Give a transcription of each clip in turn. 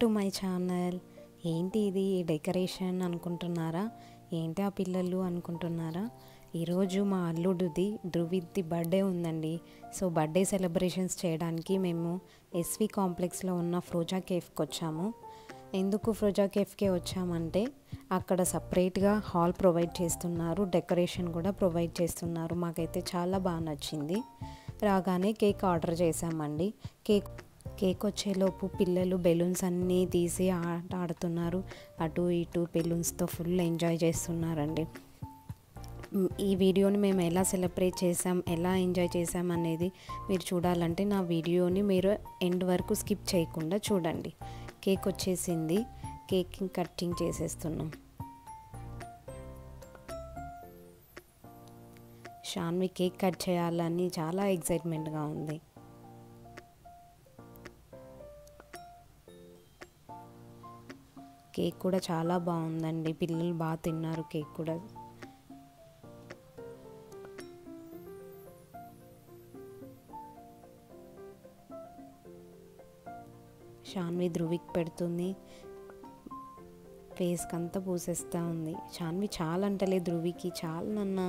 To my channel. ఏంటి ఇది decoration అనుకుంటున్నారా? ఏంటి ఆ పిల్లలు అనుకుంటున్నారా? ఈరోజు మా అల్లుడిది ధృవిద్ది బర్త్డే ఉందండి. సో బర్త్డే సెలబ్రేషన్స్ చేయడానికి మేము ఎస్వి కాంప్లెక్స్లో ఉన్న ఫ్రోజా కేఫ్కి వచ్చాము. ఎందుకు ఫ్రోజా కేఫ్కే వచ్చామంటే అక్కడ సపరేట్గా హాల్ ప్రొవైడ్ చేస్తున్నారు, డెకరేషన్ కూడా ప్రొవైడ్ చేస్తున్నారు. మాకైతే చాలా బాగా నచ్చింది. రాగానే కేక్ ఆర్డర్ చేసామండి. కేక్ వచ్చేలోపు పిల్లలు బెలూన్స్ అన్నీ తీసి ఆట ఆడుతున్నారు. అటు ఇటు బెలూన్స్తో ఫుల్ ఎంజాయ్ చేస్తున్నారండి. ఈ వీడియోని మేము ఎలా సెలబ్రేట్ చేసాం, ఎలా ఎంజాయ్ చేసాం అనేది మీరు చూడాలంటే నా వీడియోని మీరు ఎండ్ వరకు స్కిప్ చేయకుండా చూడండి. కేక్ వచ్చేసింది, కేక్ కటింగ్ చేసేస్తున్నాం. షాన్వి కేక్ కట్ చేయాలని చాలా ఎక్సైట్మెంట్గా ఉంది. కేక్ కూడా చాలా బాగుందండి, పిల్లలు బాగా తిన్నారు కేక్ కూడా. షాన్వి ధృవికి పెడుతుంది, ఫేస్కి అంతా పూసేస్తూ ఉంది. షాన్వి చాలా అంటలే ధృవికి, చాలా నాన్న.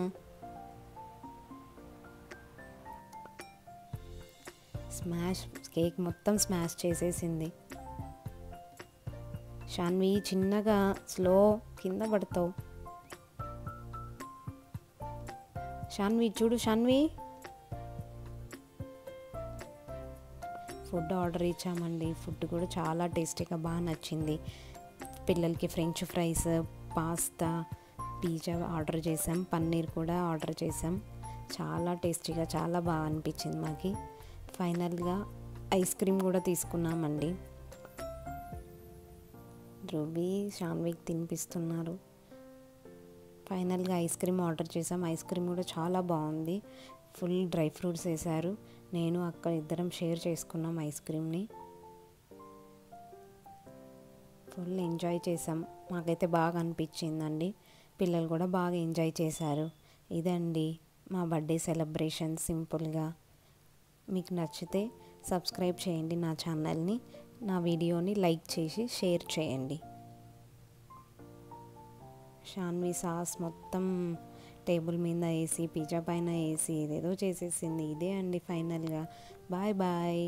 స్మాష్, కేక్ మొత్తం స్మాష్ చేసేసింది. షాన్వి చిన్నగా స్లో, కింద పడతావు. షాన్వి చూడు, షాన్వి ఫుడ్ ఆర్డర్ ఇచ్చామండి. ఫుడ్ కూడా చాలా టేస్టీగా బాగా నచ్చింది. పిల్లలకి French fries, pasta, pizza order చేసాం, పన్నీర్ కూడా ఆర్డర్ చేసాం. చాలా టేస్టీగా చాలా బాగా అనిపించింది మాకు. ఫైనల్గా ఐస్ క్రీమ్ కూడా తీసుకున్నామండి. ధృవి షాన్వికి తినిపిస్తున్నారు. ఫైనల్గా ఐస్ క్రీమ్ ఆర్డర్ చేసాం. ఐస్ క్రీమ్ కూడా చాలా బాగుంది. ఫుల్ డ్రై ఫ్రూట్స్ వేశారు. నేను అక్క ఇద్దరం షేర్ చేసుకున్నాం ఐస్ క్రీమ్ని. ఫుల్ ఎంజాయ్ చేసాం. మాకైతే బాగా అనిపించిందండి. పిల్లలు కూడా బాగా ఎంజాయ్ చేశారు. ఇదండి మా బర్త్డే సెలబ్రేషన్ సింపుల్గా. మీకు నచ్చితే సబ్స్క్రైబ్ చేయండి నా ఛానల్ని, నా వీడియోని లైక్ చేసి షేర్ చేయండి. షాన్వి సాస్ మొత్తం టేబుల్ మీద వేసి, పిజ్జా పైన వేసి ఏదేదో చేసేసింది. ఇదే అండి ఫైనల్గా. Bye bye.